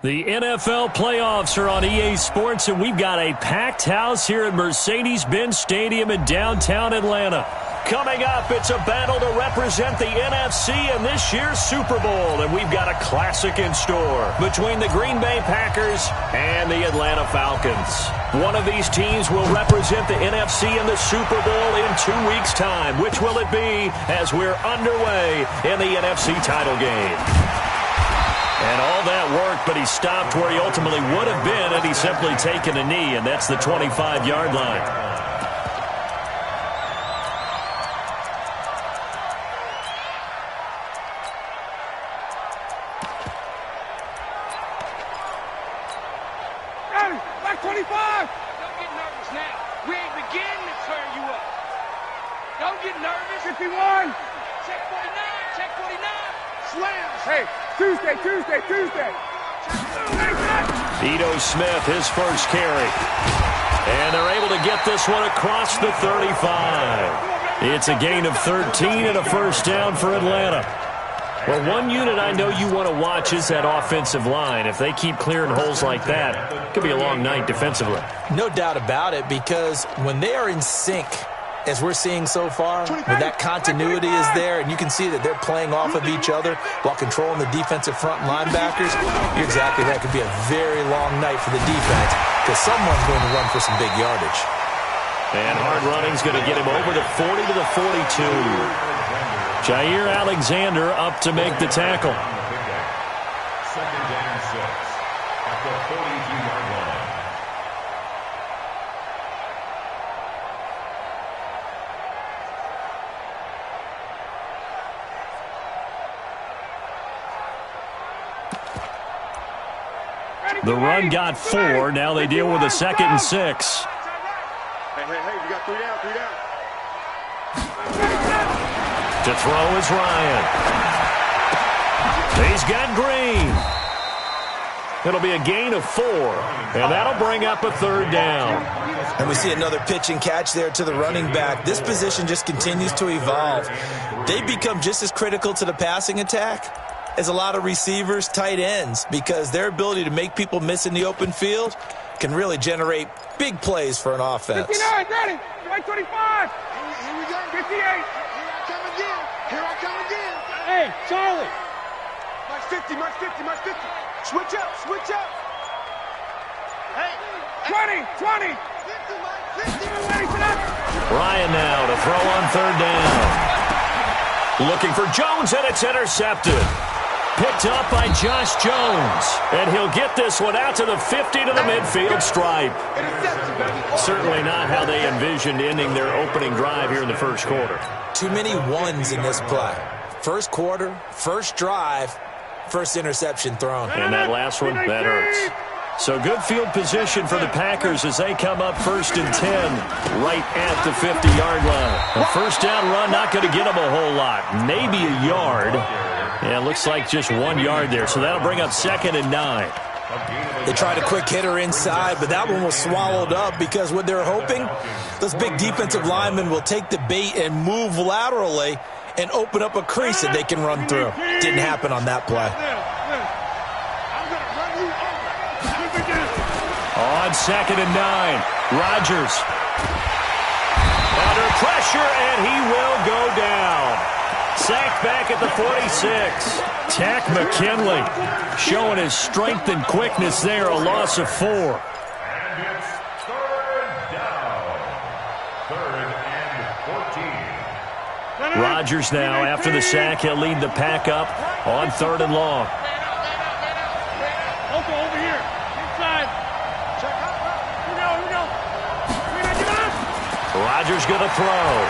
The NFL playoffs are on EA Sports, and we've got a packed house here at Mercedes-Benz Stadium in downtown Atlanta. Coming up, it's a battle to represent the NFC in this year's Super Bowl, and we've got a classic in store between the Green Bay Packers and the Atlanta Falcons. One of these teams will represent the NFC in the Super Bowl in 2 weeks' time. Which will it be as we're underway in the NFC title game? And all that work, but he stopped where he ultimately would have been had he simply taken a knee, and that's the 25-yard line. Back 25! Don't get nervous now. We ain't beginning to turn you up. Don't get nervous. 51! Check 49! Check 49! Slams! Hey! Tuesday. Ito Smith, his first carry. And they're able to get this one across the 35. It's a gain of 13 and a first down for Atlanta. Well, one unit I know you want to watch is that offensive line. If they keep clearing holes like that, it could be a long night defensively. No doubt about it, because when they are in sync, as we're seeing so far, when that continuity is there and you can see that they're playing off of each other while controlling the defensive front linebackers, you're exactly right. It could be a very long night for the defense because someone's going to run for some big yardage. And hard running's going to get him over the 40 to the 42. Jair Alexander up to make the tackle. Second down and 6 at the 42-yard line. The run got 4. Now they deal with a 2nd and 6. Hey, you got 3 down. To throw is Ryan. He's got Green. It'll be a gain of 4, and that'll bring up a 3rd down. And we see another pitch and catch there to the running back. This position just continues to evolve. They become just as critical to the passing attack as a lot of receivers, tight ends, because their ability to make people miss in the open field can really generate big plays for an offense. 59, ready. Right 25. Here we go. 58. Here I come again. Hey, Charlie. March 50. Switch up. Hey. 20. 50. Ryan now to throw on 3rd down. Looking for Jones, and it's intercepted. Picked up by Josh Jones. And he'll get this one out to the 50 to the midfield stripe. Certainly not how they envisioned ending their opening drive here in the first quarter. Too many ones in this play. First quarter, first drive, first interception thrown. And that last one, that hurts. So good field position for the Packers as they come up 1st and 10 right at the 50-yard line. A first down run not going to get them a whole lot. Maybe a yard. Yeah, it looks like just 1 yard there. So that'll bring up 2nd and 9. They tried a quick hitter inside, but that one was swallowed up because what they're hoping, those big defensive linemen will take the bait and move laterally and open up a crease that they can run through. Didn't happen on that play. On 2nd and 9, Rodgers. Under pressure, and he will go down. Sacked back at the 46. Tack McKinley showing his strength and quickness there, a loss of 4. And it's 3rd down. 3rd and 14. Rodgers now, after the sack, he'll lead the pack up on 3rd and long. Over here. Inside. Check out. Here we go. Rodgers going to throw.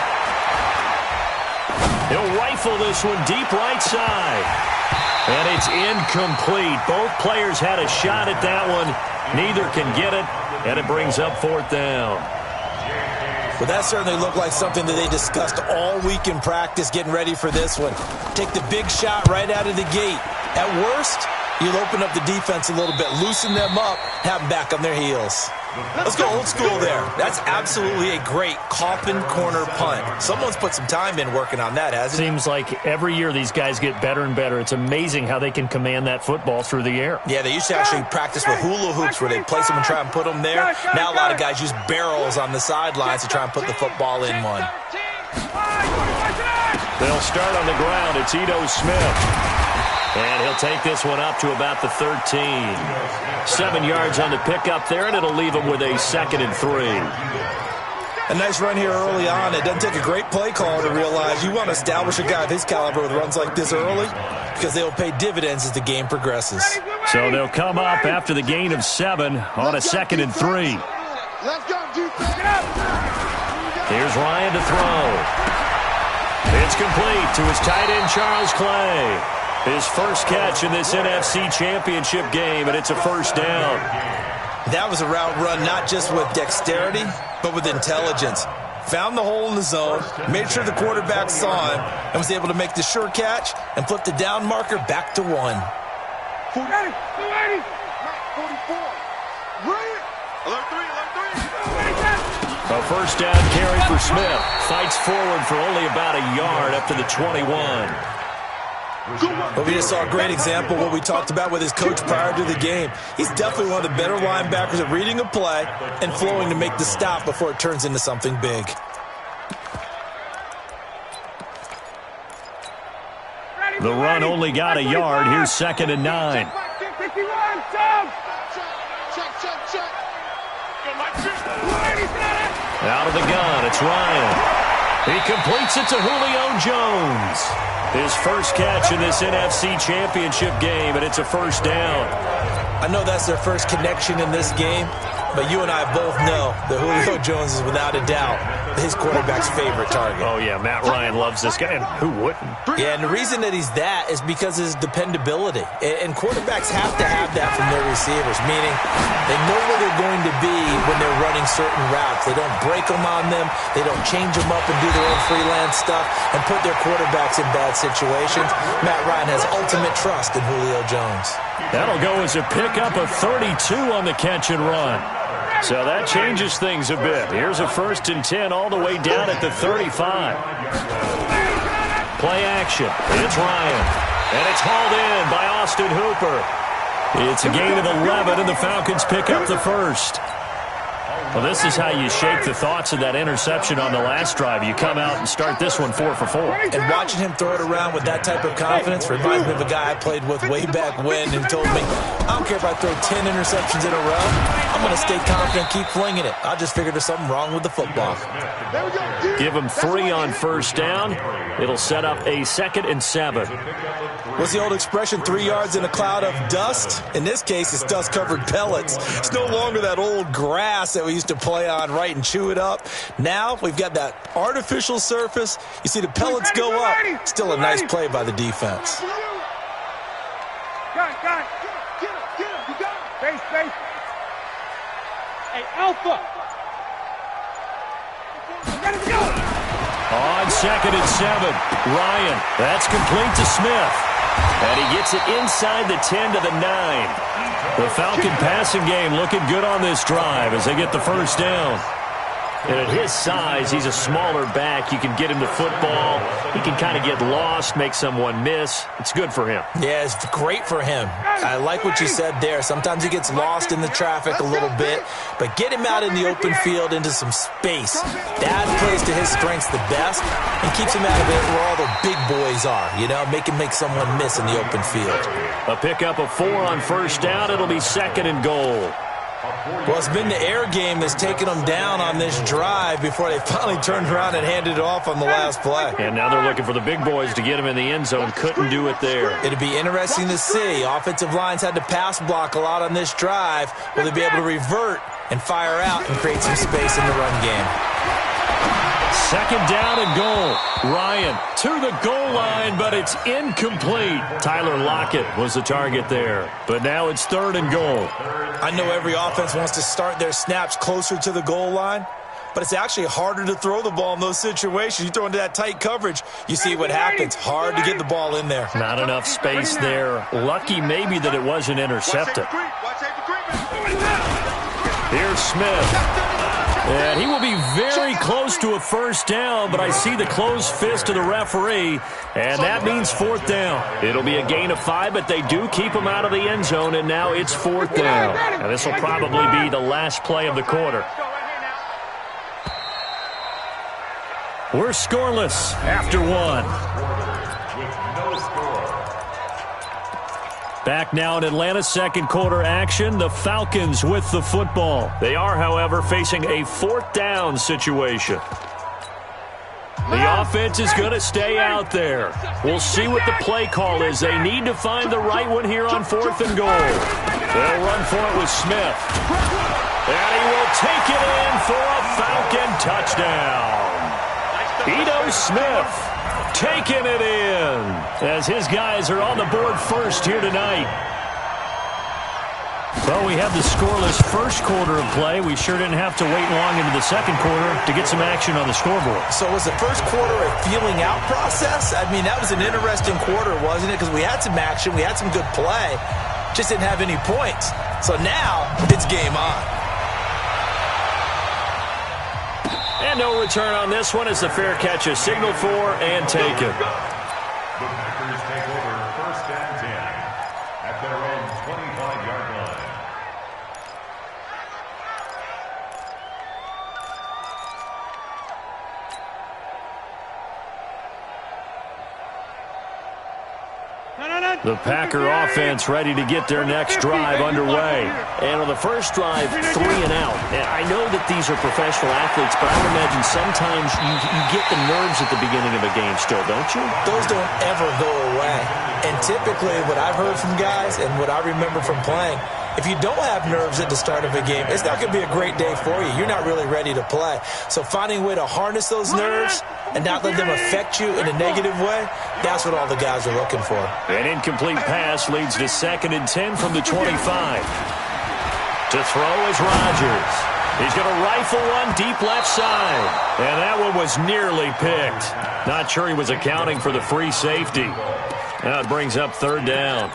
He'll rifle this one deep right side. And it's incomplete. Both players had a shot at that one. Neither can get it, and it brings up 4th down. Well, that certainly looked like something that they discussed all week in practice getting ready for this one. Take the big shot right out of the gate. At worst, You'll open up the defense a little bit, loosen them up, have them back on their heels. Let's go old school there. That's absolutely a great coffin corner punt. Someone's put some time in working on that, hasn't it? Seems like every year these guys get better and better. It's amazing how they can command that football through the air. Yeah, they used to actually practice with hula hoops where they'd place them and try and put them there. Now a lot of guys use barrels on the sidelines to try and put the football in one. They'll start on the ground. It's Ito Smith. And he'll take this one up to about the 13. 7 yards on the pickup there, and it'll leave him with a 2nd and 3. A nice run here early on. It doesn't take a great play caller to realize you want to establish a guy of his caliber with runs like this early because they'll pay dividends as the game progresses. So they'll come up after the gain of 7 on a 2nd and 3. Let's go, defense. Get up. Here's Ryan to throw. It's complete to his tight end, Charles Clay. His first catch in this NFC Championship game, and it's a first down. That was a route run not just with dexterity, but with intelligence. Found the hole in the zone, made sure the quarterback saw him, and was able to make the sure catch and flip the down marker back to 1. 40, 280, 44. Alert 3. A first down carry for Smith. Fights forward for only about a yard up to the 21. But we just saw a great example of what we talked about with his coach prior to the game. He's definitely one of the better linebackers at reading a play and flowing to make the stop before it turns into something big. The run only got a yard. Here's 2nd and 9. Out of the gun, it's Ryan. He completes it to Julio Jones. His first catch in this NFC Championship game, and it's a first down. I know that's their first connection in this game, but you and I both know that Julio Jones is without a doubt his quarterback's favorite target. Oh, yeah, Matt Ryan loves this guy, and who wouldn't? Yeah, and the reason that he's that is because of his dependability. And quarterbacks have to have that from their receivers, meaning they know where they're going to be when they're running certain routes. They don't break them on them. They don't change them up and do their own freelance stuff and put their quarterbacks in bad situations. Matt Ryan has ultimate trust in Julio Jones. That'll go as a pickup of 32 on the catch and run. So that changes things a bit. Here's a 1st and 10 all the way down at the 35. Play action. It's Ryan. And it's hauled in by Austin Hooper. It's a gain of 11, and the Falcons pick up the first. Well, this is how you shake the thoughts of that interception on the last drive. You come out and start this one 4 for 4. And watching him throw it around with that type of confidence reminds me of a guy I played with way back when who told me, I don't care if I throw 10 interceptions in a row. I'm going to stay confident, keep flinging it. I just figured there's something wrong with the football. Give him 3 on first down. It'll set up a 2nd and 7. What's the old expression, 3 yards in a cloud of dust? In this case, it's dust-covered pellets. It's no longer that old grass that we used to play on, right, and chew it up. Now we've got that artificial surface. You see the pellets go up. Still a nice play by the defense. Got it. Get him. You got it. Face. Hey, Alpha. Let him go. On 2nd and 7, Ryan. That's complete to Smith. And he gets it inside the 10 to the 9. The Falcon passing game looking good on this drive as they get the first down. And at his size, he's a smaller back. You can get him the football. He can kind of get lost, make someone miss. It's good for him. Yeah, it's great for him. I like what you said there. Sometimes he gets lost in the traffic a little bit, but get him out in the open field into some space. That plays to his strengths the best and keeps him out of it where all the big boys are, you know, make him make someone miss in the open field. A pickup of 4 on first down. It'll be 2nd and goal. Well, it's been the air game that's taken them down on this drive before they finally turned around and handed it off on the last play. And now they're looking for the big boys to get him in the end zone. Couldn't do it there. It'd be interesting to see. Offensive lines had to pass block a lot on this drive. Will they be able to revert and fire out and create some space in the run game? 2nd down and goal. Ryan to the goal line, but it's incomplete. Tyler Lockett was the target there. But now it's 3rd and goal. I know every offense wants to start their snaps closer to the goal line, but it's actually harder to throw the ball in those situations. You throw into that tight coverage, you see what happens. Hard to get the ball in there. Not enough space there. Lucky maybe that it wasn't intercepted. Here's Smith. And he will be very close to a first down, but I see the closed fist of the referee, and that means fourth down. It'll be a gain of 5, but they do keep him out of the end zone, and now it's fourth down. And this will probably be the last play of the quarter. We're scoreless after 1. Back now in Atlanta, second quarter action. The Falcons with the football. They are, however, facing a fourth down situation. The offense is going to stay out there. We'll see what the play call is. They need to find the right one here on 4th and goal. They'll run for it with Smith. And he will take it in for a Falcon touchdown. Ito Smith taking it in as his guys are on the board first here tonight. Well, we have the scoreless first quarter of play. We sure didn't have to wait long into the second quarter to get some action on the scoreboard. So was the first quarter a feeling out process? I mean, that was an interesting quarter, wasn't it? Because we had some action, we had some good play, just didn't have any points. So now it's game on. And no return on this one as the fair catch is signaled for and taken. The Packers take over 1st and 10 at their own 25-yard line. The Packer offense ready to get their next drive underway. And on the first drive, 3 and out. And I know that these are professional athletes, but I would imagine sometimes you get the nerves at the beginning of a game still, don't you? Those don't ever go away. And typically what I've heard from guys and what I remember from playing, if you don't have nerves at the start of a game, it's not going to be a great day for you. You're not really ready to play. So finding a way to harness those nerves and not let them affect you in a negative way, that's what all the guys are looking for. An incomplete pass leads to 2nd and 10 from the 25. To throw is Rodgers. He's going to rifle one deep left side. And that one was nearly picked. Not sure he was accounting for the free safety. Now it brings up 3rd down.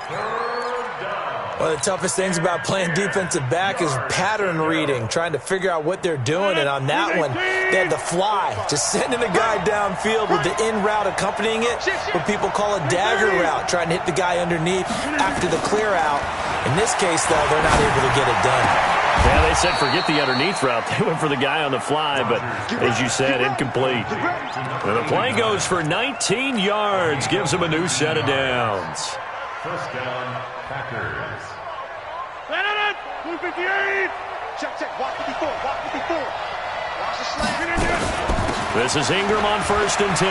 One of the toughest things about playing defensive back is pattern reading, trying to figure out what they're doing. And on that one, they had the fly, just sending a guy downfield with the in route accompanying it, what people call a dagger route, trying to hit the guy underneath after the clear out. In this case, though, they're not able to get it done. Yeah, they said forget the underneath route. They went for the guy on the fly, but as you said, incomplete. And the play goes for 19 yards, gives them a new set of downs. 1st down, Packers. 258. Check. Walk 54. Walk 54. Watch the slant. This is Ingram on 1st and 10.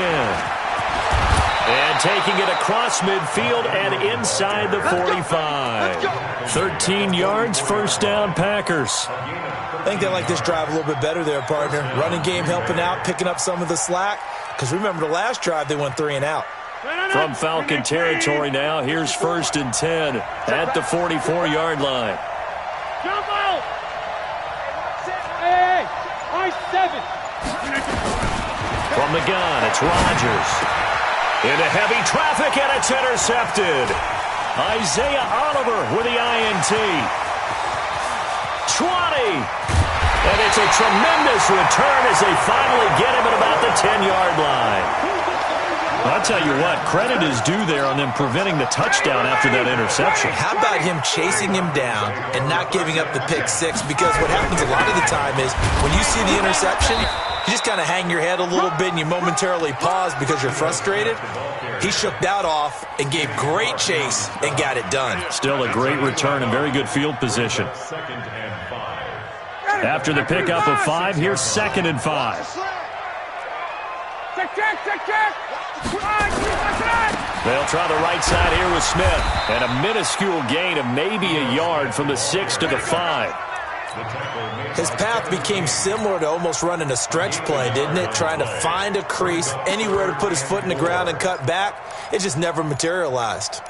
And taking it across midfield and inside the 45. 13 yards, 1st down, Packers. I think they like this drive a little bit better there, partner. Running game helping out, picking up some of the slack. Because remember the last drive, they went 3 and out. From Falcon territory now, here's 1st and 10 at the 44-yard line. Jump out! Hey, I-7. From the gun, it's Rodgers. Into heavy traffic, and it's intercepted. Isaiah Oliver with the INT. 20. And it's a tremendous return as they finally get him at about the 10-yard line. I'll tell you what, credit is due there on them preventing the touchdown after that interception. How about him chasing him down and not giving up the pick 6? Because what happens a lot of the time is when you see the interception, you just kind of hang your head a little bit and you momentarily pause because you're frustrated. He shook that off and gave great chase and got it done. Still a great return and very good field position. After the pickup of 5, here's 2nd and 5. Check. They'll try the right side here with Smith. And a minuscule gain of maybe a yard from the 6 to the 5. His path became similar to almost running a stretch play, didn't it? Trying to find a crease, anywhere to put his foot in the ground and cut back. It just never materialized.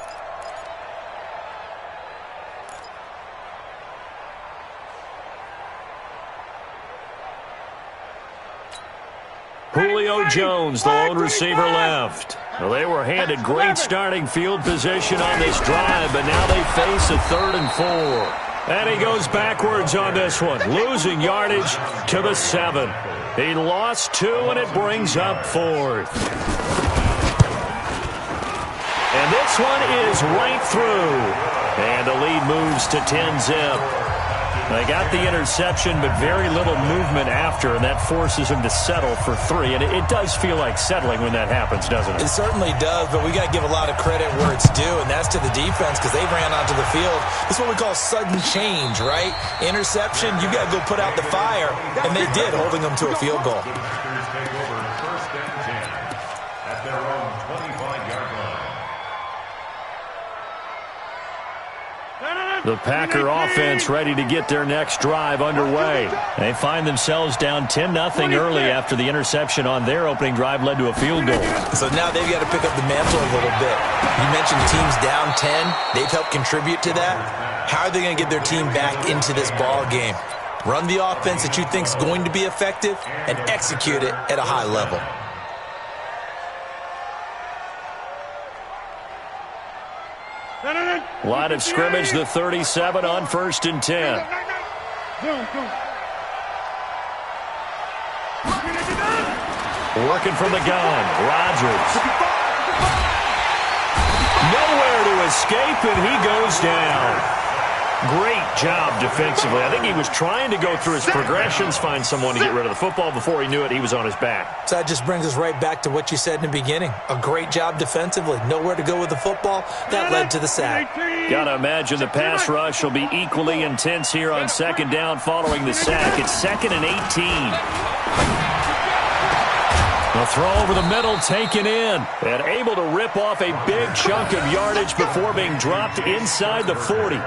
Julio Jones, the lone receiver left. Well, they were handed great starting field position on this drive, but now they face a 3rd and 4. And he goes backwards on this one, losing yardage to the 7. He lost 2, and it brings up 4th. And this one is right through. And the lead moves to 10-zip. They got the interception, but very little movement after, and that forces him to settle for 3. And it does feel like settling when that happens, doesn't it? It certainly does, but we got to give a lot of credit where it's due, and that's to the defense because they ran onto the field. This is what we call sudden change, right? Interception, you got to go put out the fire, and they did, holding them to a field goal. Packers take over 1st and 10 at their own 25-yard line. The Packer offense ready to get their next drive underway. They find themselves down 10-0 early after the interception on their opening drive led to a field goal. So now they've got to pick up the mantle a little bit. You mentioned teams down 10. They've helped contribute to that. How are they going to get their team back into this ball game? Run the offense that you think is going to be effective and execute it at a high level. Line of scrimmage, the 37 on 1st and 10. Working from the gun, Rodgers. Nowhere to escape, and he goes down. Great job defensively. I think he was trying to go through his progressions, find someone to get rid of the football. Before he knew it, he was on his back. So that just brings us right back to what you said in the beginning. A great job defensively. Nowhere to go with the football. That led to the sack. Gotta imagine the pass rush will be equally intense here on 2nd down following the sack. It's 2nd and 18. The throw over the middle taken in. And able to rip off a big chunk of yardage before being dropped inside the 40.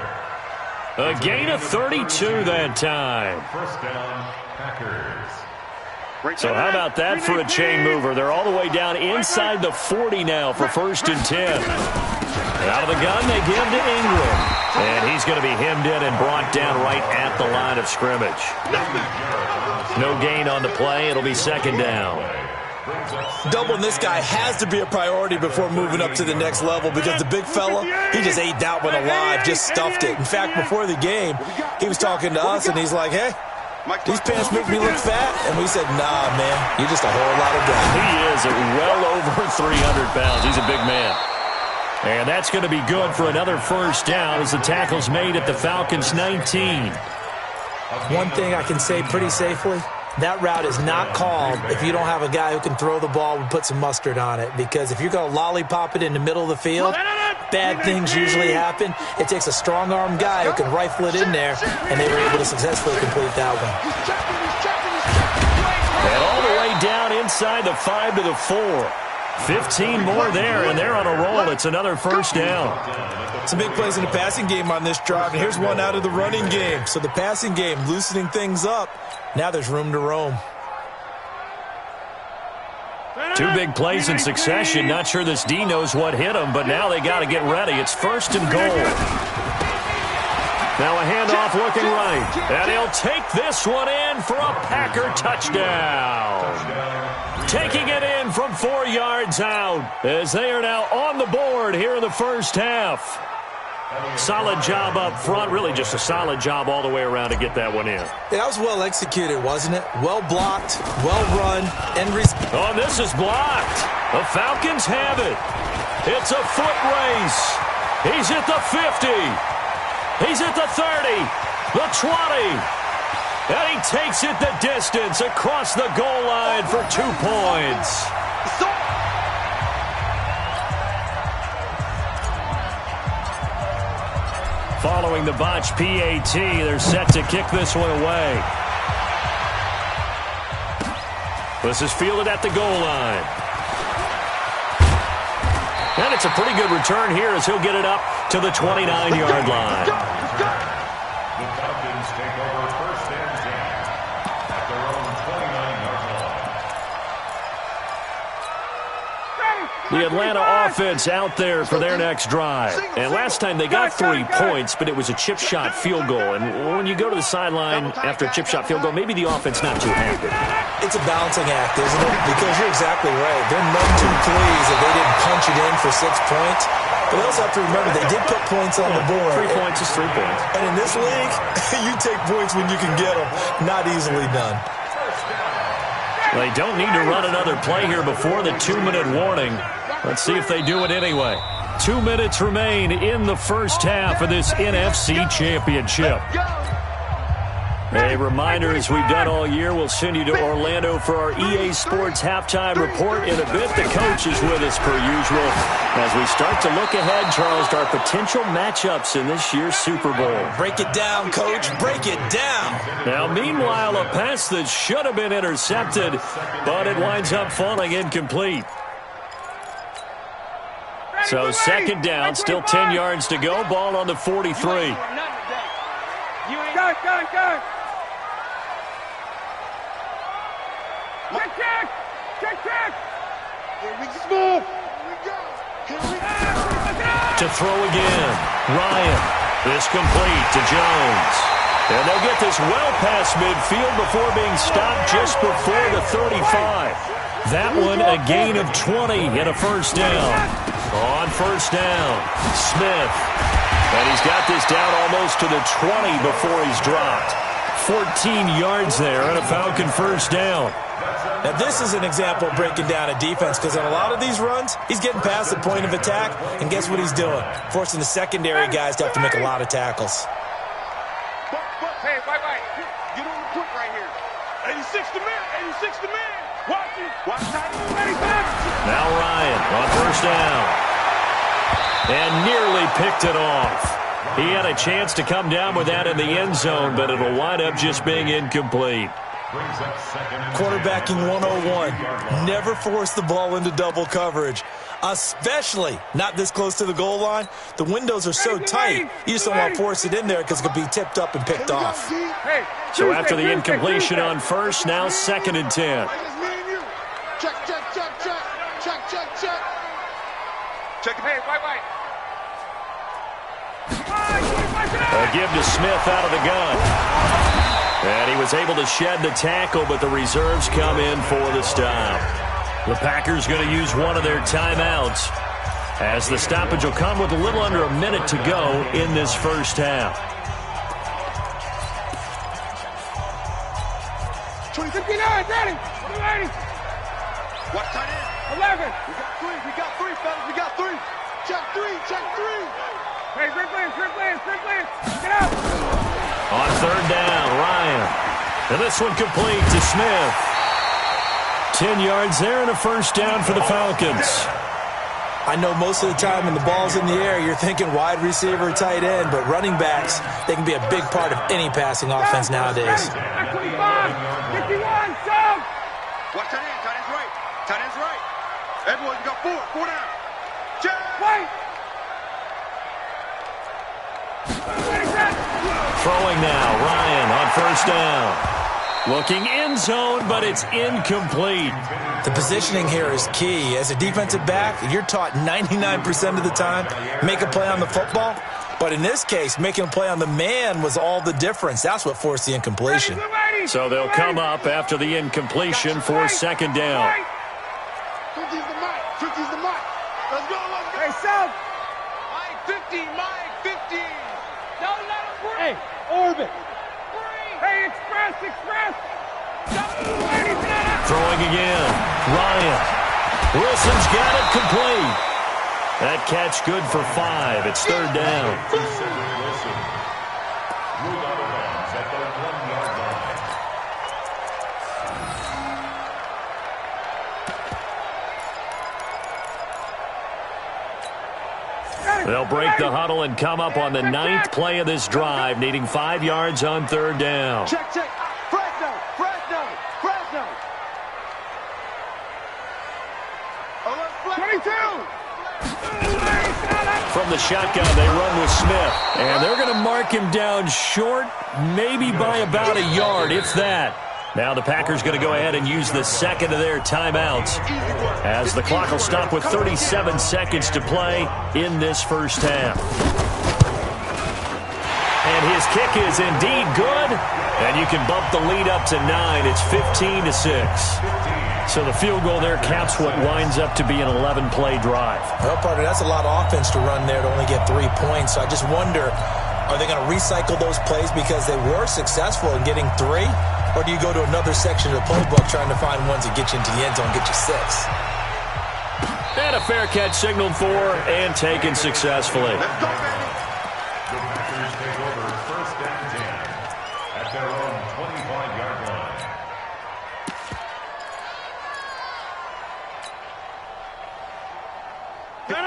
A gain of 32 that time. 1st down, Packers. So how about that for a chain mover? They're all the way down inside the 40 now for 1st and 10. Out of the gun, they give to Ingram. And he's going to be hemmed in and brought down right at the line of scrimmage. No gain on the play. It'll be 2nd down. Doubling this guy has to be a priority before moving up to the next level because the big fella, he just ate that one alive, just stuffed it. In fact, before the game, he was talking to us, and he's like, hey, these pants make me look fat. And we said, nah, man, you're just a whole lot of guy. He is at well over 300 pounds. He's a big man. And that's going to be good for another 1st down as the tackle's made at the Falcons' 19. One thing I can say pretty safely, that route is not called if you don't have a guy who can throw the ball and put some mustard on it. Because if you're going to lollipop it in the middle of the field, bad things usually happen. It takes a strong-arm guy who can rifle it in there, and they were able to successfully complete that one. And all the way down inside the 5 to the 4. 15 more there, and they're on a roll. It's another 1st down. Some big plays in the passing game on this drive, and here's one out of the running game. So the passing game loosening things up. Now there's room to roam. 2 big plays in succession. Not sure this D knows what hit him, but now they got to get ready. It's 1st and goal. Now a handoff looking right. And he'll take this one in for a Packer touchdown. Taking it in from 4 yards out as they are now on the board here in the 1st half. Solid job up front. Really just a solid job all the way around to get that one in. That was well executed, wasn't it? Well blocked, well run, and oh, this is blocked. The Falcons have it. It's a foot race. He's at the 50. He's at the 30. The 20. And he takes it the distance across the goal line for 2 points. Following the botch PAT, they're set to kick this one away. This is fielded at the goal line. And it's a pretty good return here as he'll get it up to the 29-yard line. The Falcons take over 1st and 10 at their own 29-yard line. The Atlanta offense out there for their next drive. And last time they got 3 points, but it was a chip shot field goal. And when you go to the sideline after a chip shot field goal, maybe the offense not too happy. It's a balancing act, isn't it? Because you're exactly right. They're none too pleased that they didn't punch it in for 6 points. But they also have to remember they did put points on the board. 3 points is 3 points. And in this league, you take points when you can get them. Not easily done. They don't need to run another play here before the 2-minute warning. Let's see if they do it anyway. 2 minutes remain in the first half of this NFC Championship. A reminder, as we've done all year, we'll send you to Orlando for our EA Sports halftime report in a bit. The coach is with us per usual as we start to look ahead, Charles, to our potential matchups in this year's Super Bowl. Break it down, Coach. Break it down. Now, meanwhile, a pass that should have been intercepted, but it winds up falling incomplete. So second down, still 10 yards to go. Ball on the 43. Go. Check. Here we go. To throw again. Ryan. This complete to Jones. And they'll get this well past midfield before being stopped just before the 35. That one a gain of 20 and a first down. On first down, Smith. And he's got this down almost to the 20 before he's dropped. 14 yards there and a Falcon first down. Now, this is an example of breaking down a defense because on a lot of these runs, he's getting past the point of attack, and guess what he's doing? Forcing the secondary guys to have to make a lot of tackles. Hey, wait. Get on the quick right here. 86 to man. Watch it. Now Ryan on first down. And nearly picked it off. He had a chance to come down with that in the end zone, but it'll wind up just being incomplete. Quarterbacking 101. Never force the ball into double coverage, especially not this close to the goal line. The windows are so tight, you just don't want to force it in there because it could be tipped up and picked off. So after the incompletion on first, now 2nd and 10. Check. Hey, wait. A give to Smith out of the gun. And he was able to shed the tackle, but the reserves come in for the stop. The Packers going to use one of their timeouts as the stoppage will come with a little under a minute to go in this first half. 59, ready. What tight end? 11. We got three, fellas. We got three. Check three. Hey, Strickland. Get out. On third down, Ryan. And this one complete to Smith. 10 yards there and a first down for the Falcons. I know most of the time when the ball's in the air, you're thinking wide receiver, tight end, but running backs, they can be a big part of any passing offense nowadays. 25, 51, Sam. What tight end? Tight end's right. Everyone, you got four down. Check. Wait. Throwing now, Ryan on first down. Looking end zone, but it's incomplete. The positioning here is key. As a defensive back, you're taught 99% of the time, make a play on the football. But in this case, making a play on the man was all the difference. That's what forced the incompletion. So they'll come up after the incompletion for second down. 50's the mark. Let's go. Hey, South. Mike 50. Don't let him breathe. Hey, orbit. Hey, express. Throwing again. Ryan. Wilson's got it complete. That catch good for 5. It's third down. Wilson. Ruled out of bounds at the 1-yard line. They'll break the huddle and come up on the 9th play of this drive, needing 5 yards on third down. Check. Fresno. 22. From the shotgun, they run with Smith. And they're going to mark him down short, maybe by about a yard, if that. Now the Packers going to go ahead and use the second of their timeouts as the clock will stop with 37 seconds to play in this first half. And his kick is indeed good, and you can bump the lead up to 9. It's 15-6. So the field goal there caps what winds up to be an 11-play drive. Well, partner, that's a lot of offense to run there to only get 3 points. So I just wonder, are they going to recycle those plays because they were successful in getting 3? Or do you go to another section of the playbook trying to find ones that get you into the end zone and get you 6? And a fair catch signaled for and taken successfully. The Packers take over first and 10 at their own 25-yard line.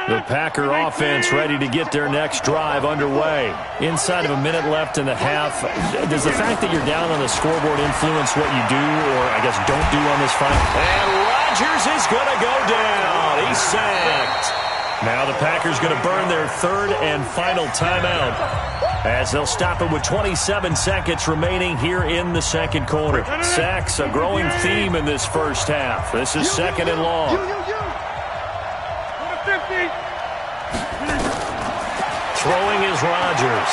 The Packer offense ready to get their next drive underway. Inside of a minute left in the half, does the fact that you're down on the scoreboard influence what you do or, I guess, don't do on this fight? And Rodgers is going to go down. He's sacked. Now the Packers going to burn their third and final timeout as they'll stop it with 27 seconds remaining here in the second quarter. Sacks, a growing theme in this first half. This is second and long. Throwing is Rodgers.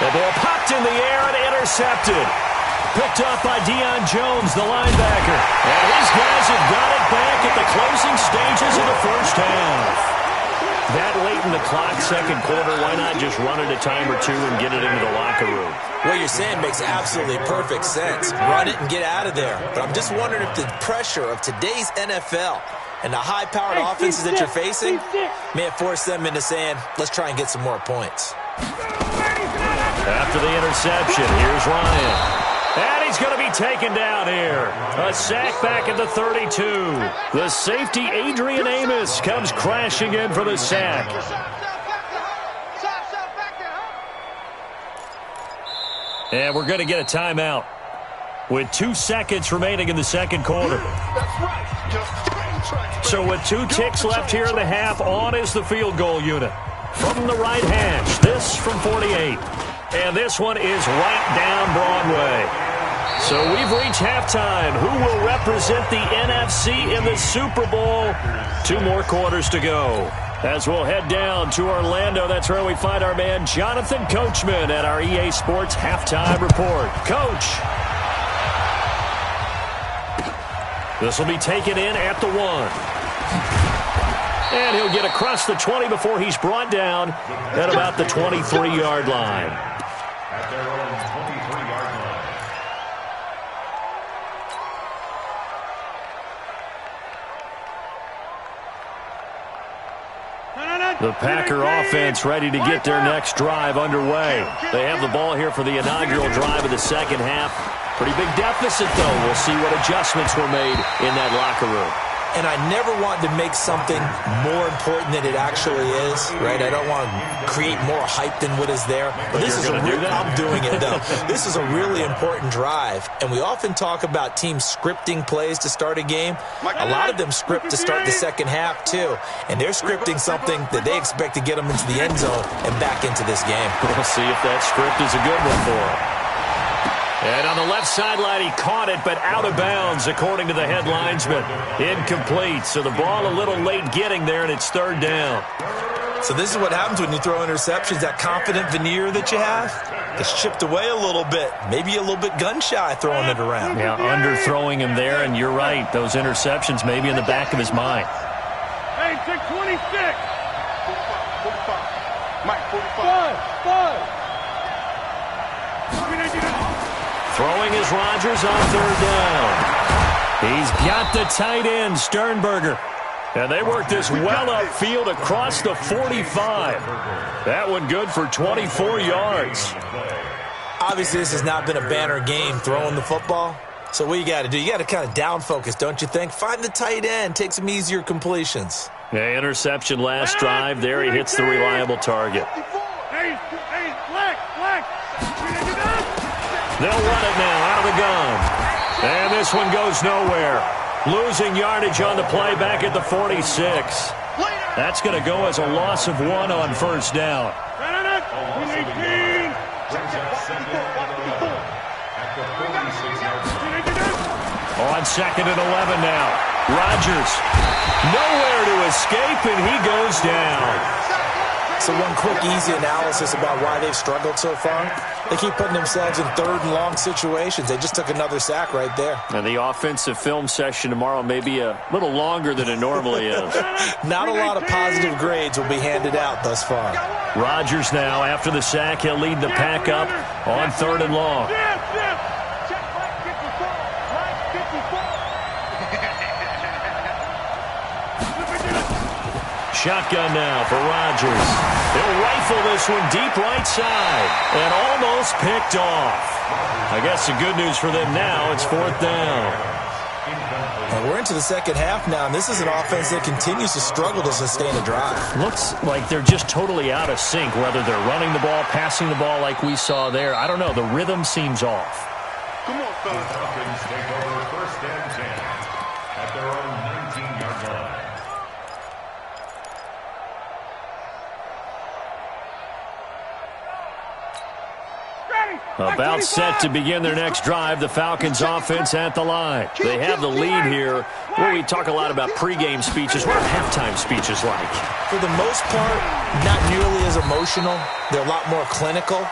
The ball popped in the air and intercepted. Picked up by Deion Jones, the linebacker. And his guys have got it back at the closing stages of the first half. That late in the clock, second quarter, why not just run it a time or two and get it into the locker room? What you're saying makes absolutely perfect sense. Run it and get out of there. But I'm just wondering if the pressure of today's NFL and the high-powered offenses that you're facing may have forced them into saying, let's try and get some more points. After the interception, here's Ryan. And he's going to be taken down here. A sack back at the 32. The safety, Adrian Amos, comes crashing in for the sack. And we're going to get a timeout with 2 seconds remaining in the second quarter. So with 2 ticks left here in the half, on is the field goal unit. From the right hash, this from 48. And this one is right down Broadway. So we've reached halftime. Who will represent the NFC in the Super Bowl? 2 more quarters to go. As we'll head down to Orlando, that's where we find our man Jonathan Coachman at our EA Sports Halftime Report. Coach. This will be taken in at the 1. And he'll get across the 20 before he's brought down at about the 23-yard line. At their own 23-yard line. The Packer offense ready to get their next drive underway. They have the ball here for the inaugural drive of the second half. Pretty big deficit, though. We'll see what adjustments were made in that locker room. And I never want to make something more important than it actually is, right? I don't want to create more hype than what is there. But this is I'm doing it, though. This is a really important drive. And we often talk about teams scripting plays to start a game. A lot of them script to start the second half, too. And they're scripting something that they expect to get them into the end zone and back into this game. We'll see if that script is a good one for them. And on the left sideline, he caught it, but out of bounds, according to the head linesman. Incomplete, so the ball a little late getting there, and it's third down. So this is what happens when you throw interceptions. That confident veneer that you have, it's chipped away a little bit. Maybe a little bit gun-shy throwing it around. Yeah, underthrowing him there, and you're right. Those interceptions may be in the back of his mind. Hey, 626. 45. Mike, 45. 5. Throwing is Rodgers on third down. He's got the tight end, Sternberger. And they work this well upfield across the 45. That one good for 24 yards. Obviously, this has not been a banner game throwing the football. So what you got to do, you got to kind of down focus, don't you think? Find the tight end, take some easier completions. Yeah, interception last drive. There he hits the reliable target. Hey, flex. They'll run it now out of the gun. And this one goes nowhere. Losing yardage on the play back at the 46. That's going to go as a loss of 1 on first down. at the 46-yard line. On 2nd and 11 now. Rodgers nowhere to escape, and he goes down. So one quick, easy analysis about why they've struggled so far. They keep putting themselves in 3rd and long situations. They just took another sack right there. And the offensive film session tomorrow may be a little longer than it normally is. Not a lot of positive grades will be handed out thus far. Rodgers now, after the sack, he'll lead the pack up on 3rd and long. Shotgun now for Rodgers. He'll rifle this one deep right side and almost picked off. I guess the good news for them now, it's 4th down. And we're into the second half now, and this is an offense that continues to struggle to sustain a drive. Looks like they're just totally out of sync, whether they're running the ball, passing the ball like we saw there. I don't know. The rhythm seems off. Come on, fellas. The Falcons take over 1st and 10 at their own 19-yard line. About set to begin their next drive, the Falcons offense at the line. They have the lead here. Well, we talk a lot about pregame speeches. What are halftime speeches like? For the most part, not nearly as emotional. They're a lot more clinical.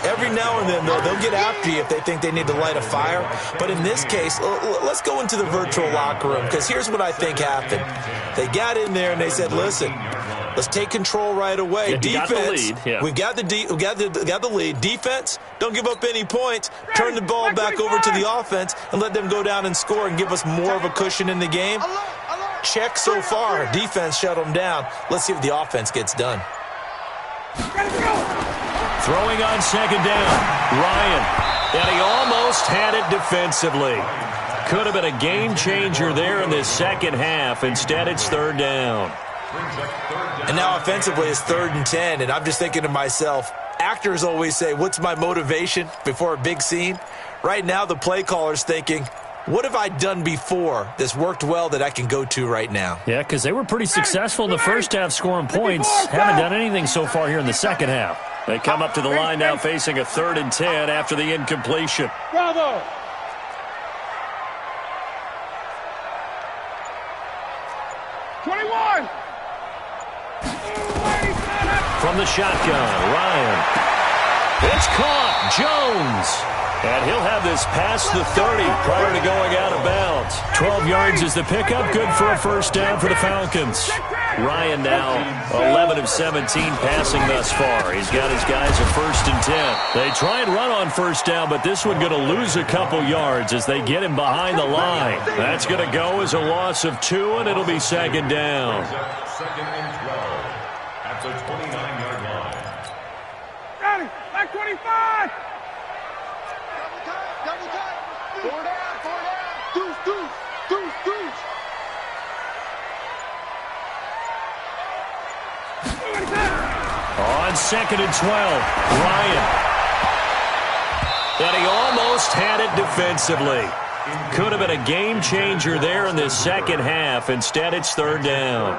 Every now and then, though, they'll get after you if they think they need to light a fire. But in this case, let's go into the virtual locker room, because here's what I think happened. They got in there and they said, listen, let's take control right away. Yeah, defense, got the lead. Yeah. we've got the lead. Defense, don't give up any points. Turn the ball back over to the offense and let them go down and score and give us more of a cushion in the game. Check so far. Defense shut them down. Let's see if the offense gets done. Throwing on 2nd down, Ryan. And he almost had it defensively. Could have been a game changer there in this second half. Instead, it's 3rd down. And now offensively it's 3rd and 10, and I'm just thinking to myself, actors always say, what's my motivation before a big scene? Right now the play caller's thinking, what have I done before that's worked well that I can go to right now? Yeah, because they were pretty successful in the first half scoring points. Haven't done anything so far here in the second half. They come up to the line now facing a 3rd and 10 after the incompletion. Bravo. From the shotgun, Ryan. It's caught. Jones. And he'll have this past the 30 prior to going out of bounds. 12 yards is the pickup. Good for a 1st down for the Falcons. Ryan now 11 of 17 passing thus far. He's got his guys at 1st and 10. They try and run on 1st down, but this one going to lose a couple yards as they get him behind the line. That's going to go as a loss of 2, and it'll be 2nd down. 2nd and 12 at the 29-yard line. Got it. Back 25. Double time. 4 down. Deuce. On 2nd and 12, Ryan. And he almost had it defensively. Could have been a game changer there in this second half. Instead, it's 3rd down.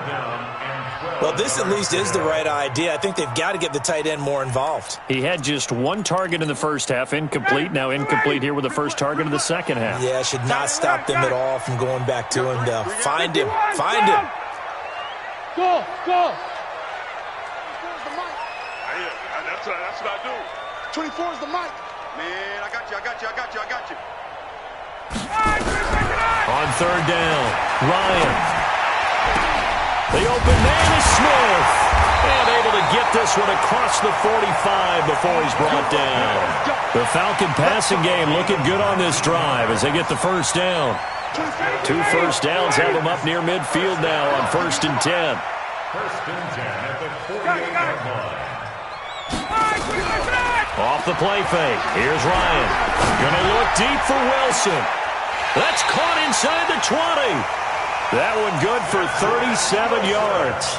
Well, this at least is the right idea. I think they've got to get the tight end more involved. He had just 1 target in the first half, incomplete. Now incomplete here with the first target of the second half. Yeah, should not stop them at all from going back to him, though. Find him. Go. That's what I do. 24 is the mic. Man, I got you. On 3rd down, Ryan. The open man is Smith. And able to get this one across the 45 before he's brought down. The Falcon passing game looking good on this drive as they get the 1st down. 2 first downs have them up near midfield now on 1st and 10. 1st and 10 at the 48-yard line. Off the play fake. Here's Ryan. Gonna look deep for Wilson. That's caught inside the 20. That one good for 37 yards.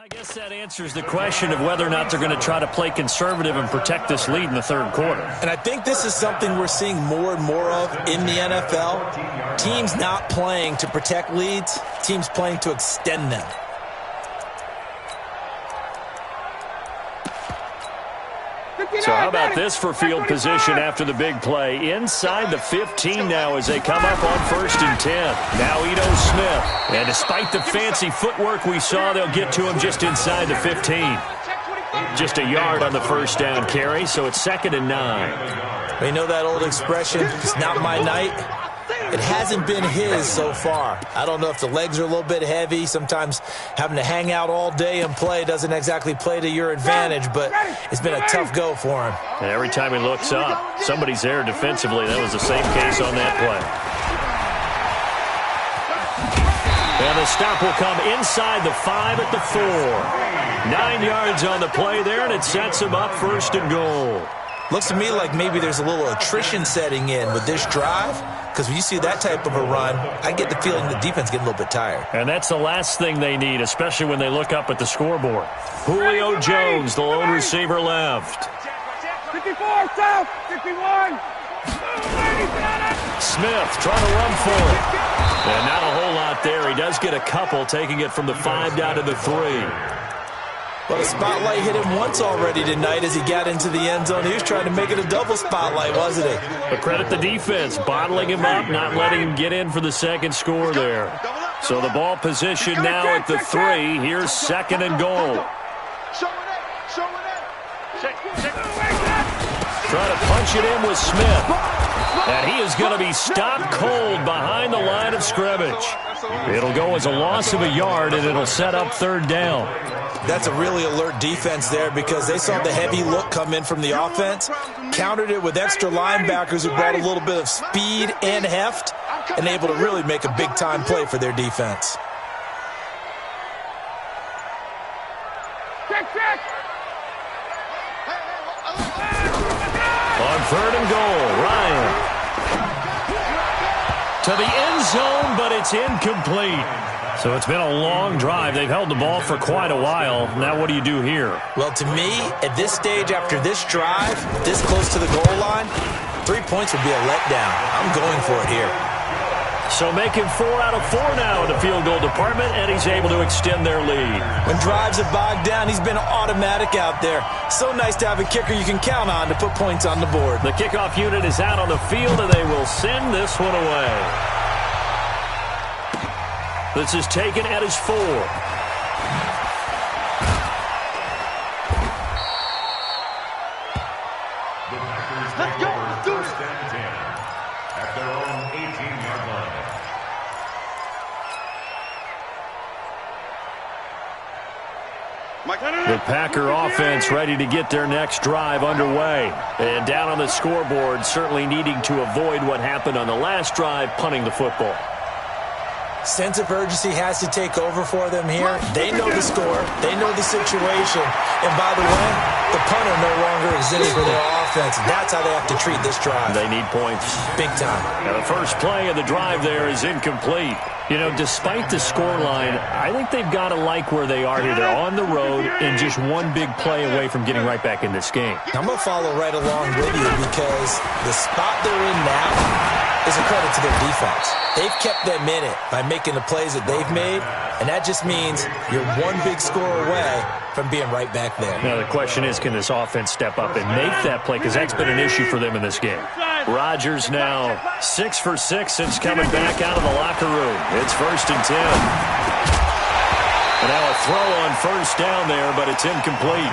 I guess that answers the question of whether or not they're going to try to play conservative and protect this lead in the third quarter. And I think this is something we're seeing more and more of in the NFL. Teams not playing to protect leads, teams playing to extend them. So how about this for field position after the big play? Inside the 15 now as they come up on 1st and 10. Now Ito Smith. And despite the fancy footwork we saw, they'll get to him just inside the 15. Just a yard on the first down carry, so it's 2nd and 9. You know that old expression, it's not my night? It hasn't been his so far. I don't know if the legs are a little bit heavy. Sometimes having to hang out all day and play doesn't exactly play to your advantage, but it's been a tough go for him. And every time he looks up, somebody's there defensively. That was the same case on that play. And the stop will come inside the 5 at the 4. 9 yards on the play there, and it sets him up 1st and goal. Looks to me like maybe there's a little attrition setting in with this drive, because when you see that type of a run, I get the feeling the defense getting a little bit tired. And that's the last thing they need, especially when they look up at the scoreboard. Julio Jones, the lone receiver left. 54, south, 51. Smith trying to run for it. And not a whole lot there. He does get a couple, taking it from the 5 down to the 3. Well, the spotlight hit him once already tonight as he got into the end zone. He was trying to make it a double spotlight, wasn't he? But credit the defense, bottling him up, not letting him get in for the second score there. So the ball position now at the 3. Here's 2nd and goal. Trying to punch it in with Smith. And he is going to be stopped cold behind the line of scrimmage. It'll go as a loss of a yard, and it'll set up 3rd down. That's a really alert defense there because they saw the heavy look come in from the offense, countered it with extra linebackers who brought a little bit of speed and heft, and able to really make a big-time play for their defense. On 3rd and goal, Ryan. To the end zone, but it's incomplete. So it's been a long drive. They've held the ball for quite a while. Now what do you do here? Well, to me, at this stage, after this drive, this close to the goal line, 3 points would be a letdown. I'm going for it here. So making 4 out of 4 now in the field goal department, and he's able to extend their lead. When drives have bogged down, he's been automatic out there. So nice to have a kicker you can count on to put points on the board. The kickoff unit is out on the field, and they will send this one away. This is taken at his 4. Let's go. First and 10 at their own 18-yard line. The Packer offense ready to get their next drive underway. And down on the scoreboard, certainly needing to avoid what happened on the last drive, punting the football. Sense of urgency has to take over for them here. They know the score. They know the situation. And by the way, the punter no longer exists for their offense. That's how they have to treat this drive. They need points. Big time. Now the first play of the drive there is incomplete. You know, despite the scoreline, I think they've got to like where they are here. They're on the road and just one big play away from getting right back in this game. I'm going to follow right along with you because the spot they're in now is a credit to their defense. They've kept them in it by making the plays that they've made, and that just means you're one big score away from being right back there. Now the question is, can this offense step up and make that play? Because that's been an issue for them in this game. Rodgers now 6 for 6 since coming back out of the locker room. It's 1st and 10. And now a throw on 1st down there, but it's incomplete.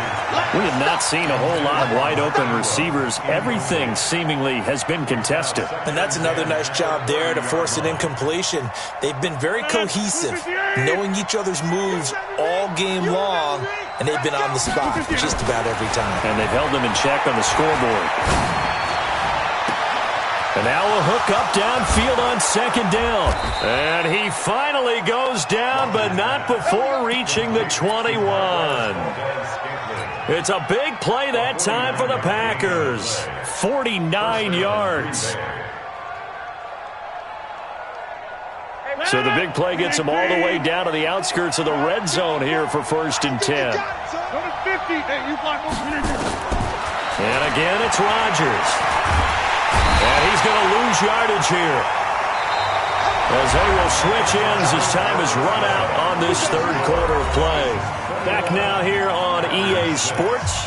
We have not seen a whole lot of wide-open receivers. Everything seemingly has been contested. And that's another nice job there to force an incompletion. They've been very cohesive, knowing each other's moves all game long, and they've been on the spot just about every time. And they've held them in check on the scoreboard. And now a hook up downfield on 2nd down. And he finally goes down, but not before reaching the 21. It's a big play that time for the Packers. 49 yards. So the big play gets them all the way down to the outskirts of the red zone here for 1st and 10. And again, it's Rodgers. And he's going to lose yardage here, as they will switch ends as time is run out on this 3rd quarter of play. Back now here on EA Sports.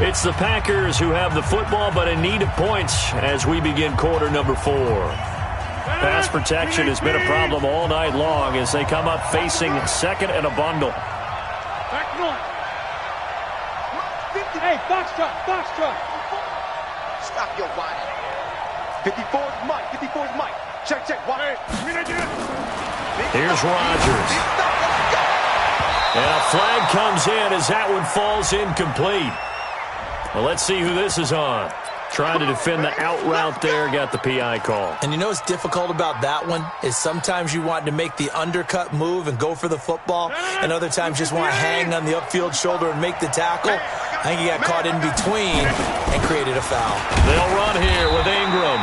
It's the Packers who have the football, but in need of points as we begin quarter number 4. Pass protection has been a problem all night long as they come up facing 2nd and a bundle. Hey, box truck, box truck. Stop your whining. 54's Mike, 54's Mike. Check, check. Here's Rodgers. And a flag comes in as that one falls incomplete. Well, let's see who this is on. Trying to defend the out route there, got the PI call. And you know what's difficult about that one is sometimes you want to make the undercut move and go for the football, and other times just want to hang on the upfield shoulder and make the tackle. I think he got caught in between and created a foul. They'll run here with Ingram.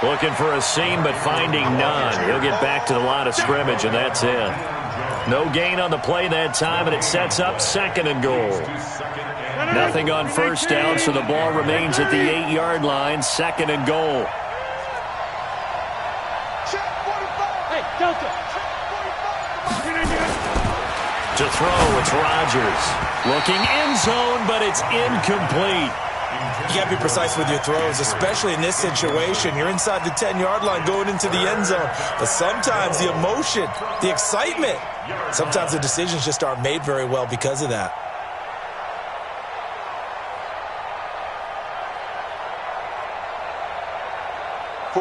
Looking for a seam, but finding none. He'll get back to the line of scrimmage, and that's it. No gain on the play that time, and it sets up 2nd and goal. Nothing on 1st down, so the ball remains at the 8-yard line, 2nd and goal. Hey, Delta. To throw, it's Rodgers. Looking end zone, but it's incomplete. You got to be precise with your throws, especially in this situation. You're inside the 10-yard line going into the end zone. But sometimes the emotion, the excitement, sometimes the decisions just aren't made very well because of that.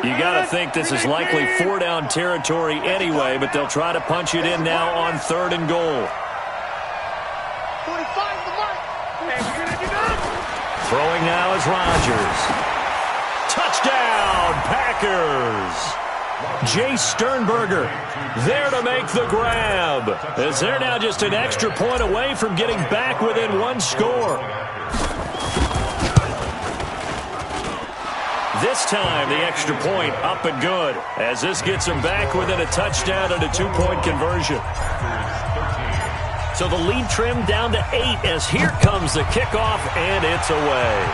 You got to think this is likely 4-down territory anyway, but they'll try to punch it in now on 3rd and goal. 45 the mark. Hey, we're going to do that. Throwing now is Rodgers. Touchdown, Packers. Jay Sternberger there to make the grab, as they're now just an extra point away from getting back within 1 score. This time, the extra point up and good, as this gets them back within a touchdown and a 2-point conversion. So the lead trimmed down to 8 as here comes the kickoff, and it's away.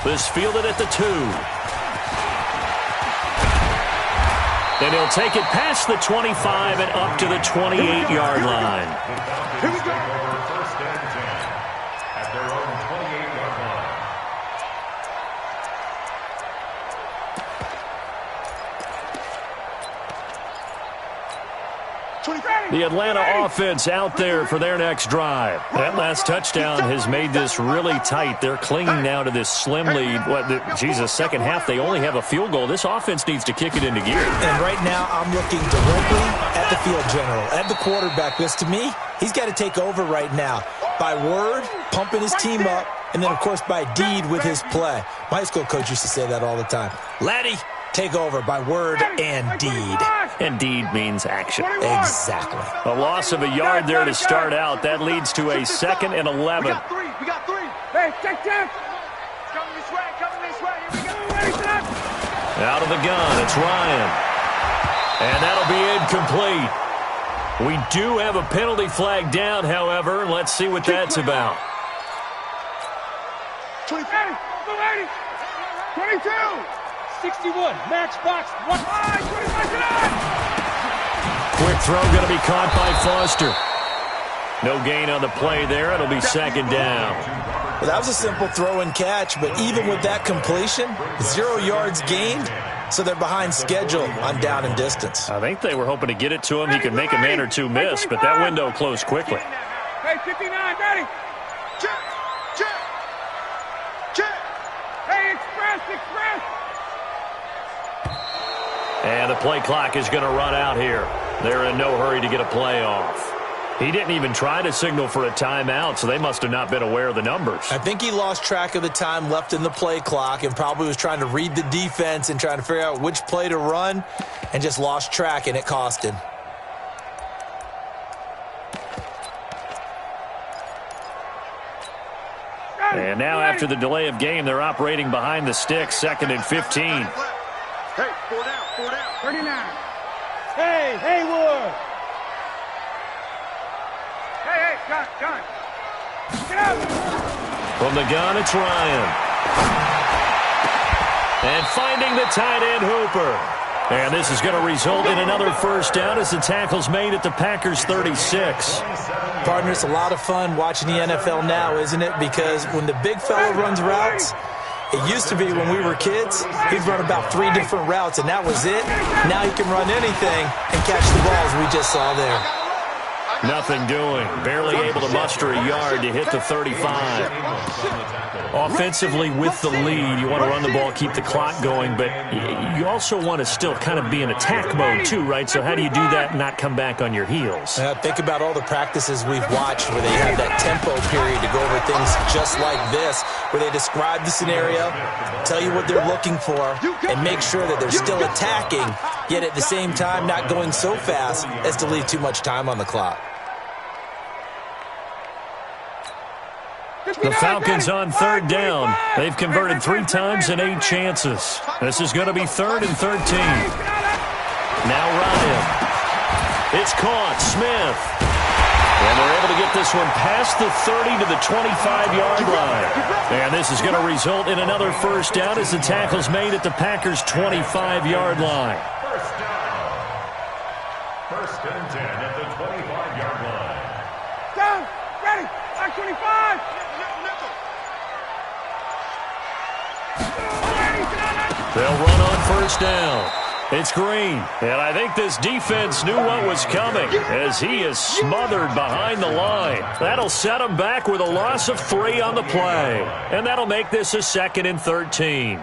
This fielded at the 2. Then he'll take it past the 25 and up to the 28-yard line. Here we go. First and 10 at their own 28-yard line. The Atlanta offense out there for their next drive. That last touchdown has made this really tight. They're clinging now to this slim lead. Second half, they only have a field goal. This offense needs to kick it into gear. And right now, I'm looking directly at the field general, at the quarterback, because to me, he's got to take over right now. By word, pumping his team up, and then, of course, by deed with his play. My high school coach used to say that all the time. Laddie, take over by word and deed. And deed means action. Exactly. A loss of a yard there to start out. That leads to a 2nd and 11. We got 3. We got 3. Hey, check. Coming this way. Coming this way. Here we go. Ready, set. Out of the gun, it's Ryan. And that'll be incomplete. We do have a penalty flag down, however. Let's see what that's about. 20. 22. 61. Match box. 1. 25. Quick throw going to be caught by Foster. No gain on the play there. It'll be 2nd down. Well, that was a simple throw and catch, but even with that completion, 0 yards gained, so they're behind schedule on down and distance. I think they were hoping to get it to him. He could make a man or two miss, but that window closed quickly. Hey, 59, ready. Check. Hey, express. And the play clock is going to run out here. They're in no hurry to get a play off. He didn't even try to signal for a timeout, so they must have not been aware of the numbers. I think he lost track of the time left in the play clock and probably was trying to read the defense and trying to figure out which play to run and just lost track, and it cost him. And now after the delay of game, they're operating behind the sticks, 2nd and 15. Hey, 4 down, 4 down. 39. Hey, Haywood. Hey, John. Get out. From the gun, it's Ryan. And finding the tight end, Hooper. And this is going to result in another first down as the tackle's made at the Packers' 36. Partner, it's a lot of fun watching the NFL now, isn't it? Because when the big fella runs routes, it used to be when we were kids, he'd run about 3 different routes, and that was it. Now he can run anything and catch the balls we just saw there. Nothing doing. Barely able to muster a yard to hit the 35. Offensively with the lead, you want to run the ball, keep the clock going, but you also want to still kind of be in attack mode too, right? So how do you do that and not come back on your heels? Think about all the practices we've watched where they have that tempo period to go over things just like this, where they describe the scenario, tell you what they're looking for, and make sure that they're still attacking, yet at the same time not going so fast as to leave too much time on the clock. The Falcons on third down. They've converted 3 times in 8 chances. This is going to be 3rd and 13. Now Ryan. It's caught. Smith. And they're able to get this one past the 30 to the 25-yard line. And this is going to result in another first down as the tackle's made at the Packers' 25-yard line. First and 10 at the 25-yard line. Down. Ready. Line 25. They'll run on first down. It's Green. And I think this defense knew what was coming as he is smothered behind the line. That'll set him back with a loss of 3 on the play. And that'll make this a 2nd and 13.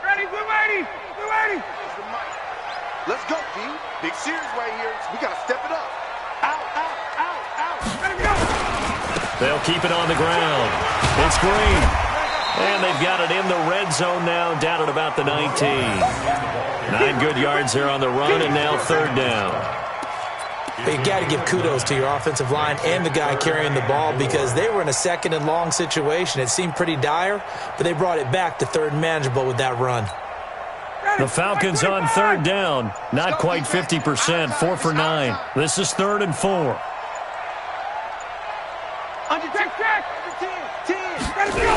Ready, we're ready. Let's go, D. Big series right here. We got to step it up. Out. Ready to go. They'll keep it on the ground. It's Green. And they've got it in the red zone now, down at about the 19. 9 good yards there on the run, and now 3rd down. You got to give kudos to your offensive line and the guy carrying the ball because they were in a 2nd and long situation. It seemed pretty dire, but they brought it back to 3rd and manageable with that run. The Falcons on 3rd down. Not quite 50%. 4 for 9. This is 3rd and 4. Under 10. Ready to go.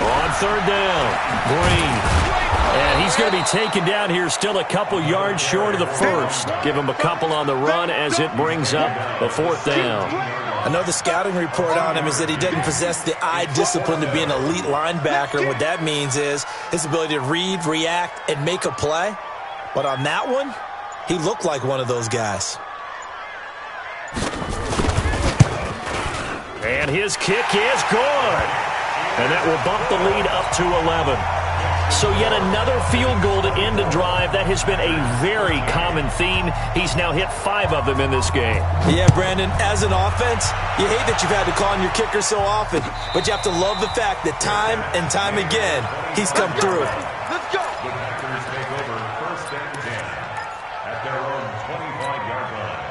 On 3rd down, Green. And he's going to be taken down here still a couple yards short of the first. Give him a couple on the run as it brings up the 4th down. I know the scouting report on him is that he doesn't possess the eye discipline to be an elite linebacker. What that means is his ability to read, react, and make a play. But on that one, he looked like one of those guys. And his kick is good. And that will bump the lead up to 11. So yet another field goal to end a drive. That has been a very common theme. He's now hit 5 of them in this game. Yeah, Brandon, as an offense, you hate that you've had to call on your kicker so often, but you have to love the fact that time and time again, he's come through. Let's go. The Packers take over 1st and 10 at their own 25-yard line.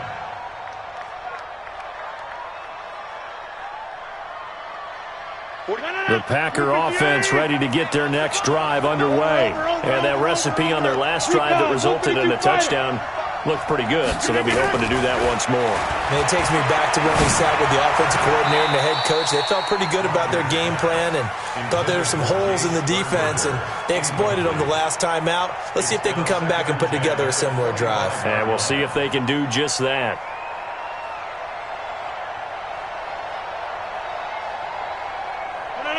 The Packer offense ready to get their next drive underway. And that recipe on their last drive that resulted in a touchdown looked pretty good, so they'll be hoping to do that once more. And it takes me back to when we sat with the offensive coordinator and the head coach. They felt pretty good about their game plan and thought there were some holes in the defense, and they exploited them the last time out. Let's see if they can come back and put together a similar drive. And we'll see if they can do just that.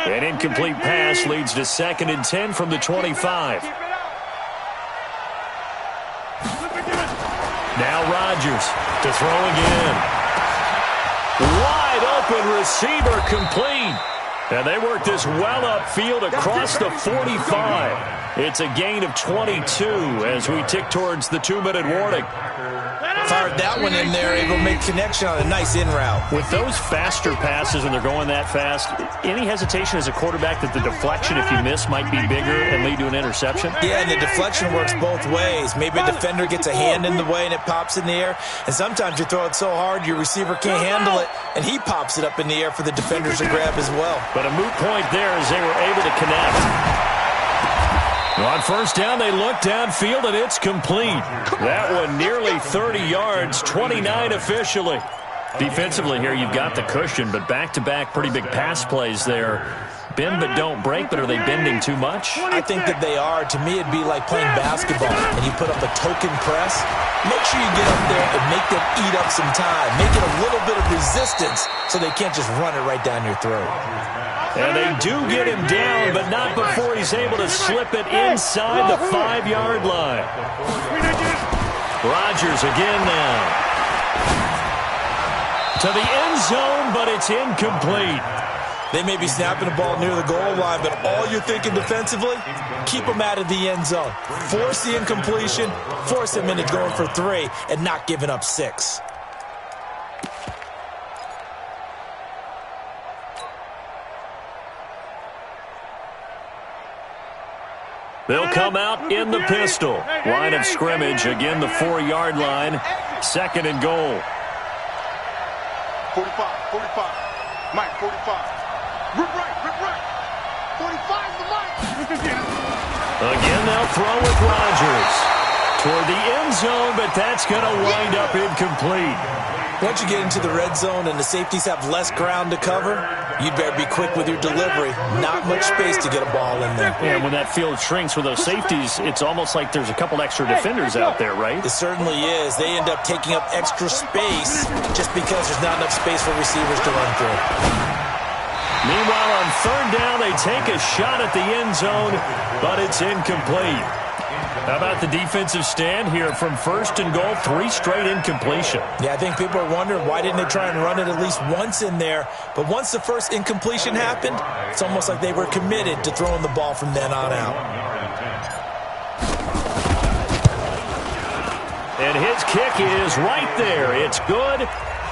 An incomplete pass leads to 2nd and 10 from the 25. Now Rodgers to throw again. Wide open receiver complete. And they work this well upfield across the 45. It's a gain of 22 as we tick towards the 2-minute warning. fired that one in there, able to make connection on a nice in route. With those faster passes when they're going that fast, any hesitation as a quarterback that the deflection, if you miss, might be bigger and lead to an interception? Yeah, and the deflection works both ways. Maybe a defender gets a hand in the way and it pops in the air, and sometimes you throw it so hard your receiver can't handle it, and he pops it up in the air for the defenders to grab as well. But a moot point there as they were able to connect. On first down, they look downfield, and it's complete. That one nearly 30 yards, 29 officially. Defensively here, you've got the cushion, but back-to-back pretty big pass plays there. Bend but don't break, but are they bending too much? I think that they are. To me, it'd be like playing basketball, and you put up a token press. Make sure you get up there and make them eat up some time. Make it a little bit of resistance so they can't just run it right down your throat. And they do get him down, but not before he's able to slip it inside the 5-yard line. Rodgers again now. To the end zone, but it's incomplete. They may be snapping the ball near the goal line, but all you're thinking defensively, keep them out of the end zone. Force the incompletion, force them into going for 3, and not giving up 6. They'll come out in the pistol. Line of scrimmage, again the 4-yard line. 2nd and goal. 45, 45. Mike, 45. Rip right. 45 to Mike. Again, they'll throw with Rodgers. Toward the end zone, but that's going to wind up incomplete. Once you get into the red zone and the safeties have less ground to cover, you better be quick with your delivery. Not much space to get a ball in there. Yeah, when that field shrinks with those safeties, it's almost like there's a couple extra defenders out there, right? It certainly is. They end up taking up extra space just because there's not enough space for receivers to run through. Meanwhile, on 3rd down, they take a shot at the end zone, but it's incomplete. How about the defensive stand here from 1st and goal, 3 straight incompletion? Yeah, I think people are wondering why didn't they try and run it at least once in there. But once the first incompletion happened, it's almost like they were committed to throwing the ball from then on out. And his kick is right there. It's good.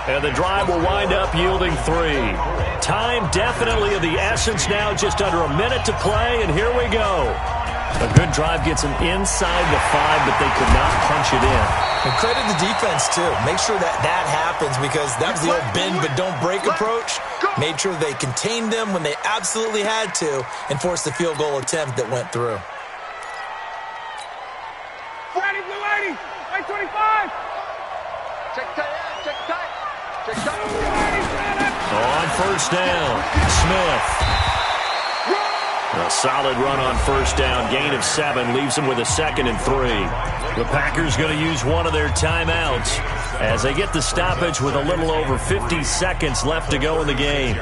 And the drive will wind up yielding 3. Time definitely of the essence now, just under a minute to play, and here we go. A good drive gets them inside the 5, but they could not punch it in. And credit the defense, too. Make sure that happens, because that was the old bend but don't break approach. Made sure they contained them when they absolutely had to and forced the field goal attempt that went through. 40, blue 80, right 25. Check tight, check tight. Check tight. On 1st down, Smith. A solid run on 1st down. Gain of 7 leaves them with a 2nd and 3. The Packers going to use one of their timeouts as they get the stoppage with a little over 50 seconds left to go in the game.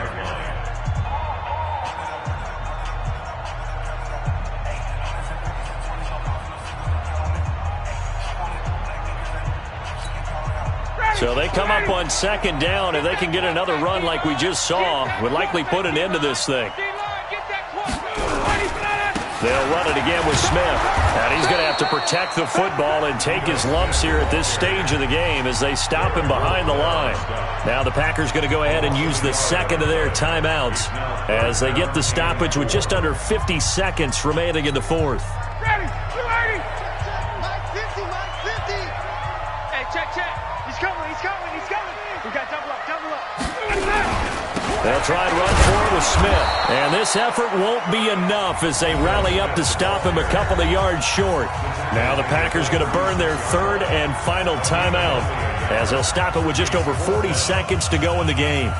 So they come up on 2nd down. If they can get another run like we just saw, would likely put an end to this thing. They'll run it again with Smith. And he's going to have to protect the football and take his lumps here at this stage of the game as they stop him behind the line. Now the Packers going to go ahead and use the 2nd of their timeouts as they get the stoppage with just under 50 seconds remaining in the 4th. Ready, blue 80. Mike 50, Mike 50. Hey, check. He's coming. We got double up. They'll try and run for it with Smith. And this effort won't be enough as they rally up to stop him a couple of yards short. Now the Packers going to burn their 3rd and final timeout as they'll stop it with just over 40 seconds to go in the game.